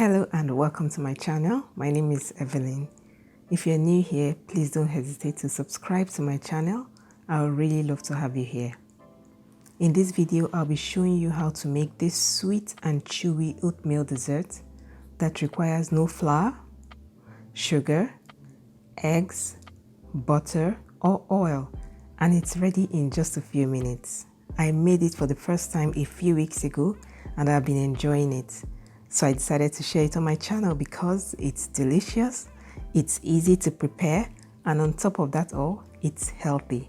Hello and welcome to my channel. My name is Evelyn. If you're new here, please don't hesitate to subscribe to my channel. I would really love to have you here. In this video, I'll be showing you how to make this sweet and chewy oatmeal dessert that requires no flour, sugar, eggs, butter, or oil, and it's ready in just a few minutes. I made it for the first time a few weeks ago and I've been enjoying it. So I decided to share it on my channel because it's delicious, it's easy to prepare, and on top of that all, it's healthy.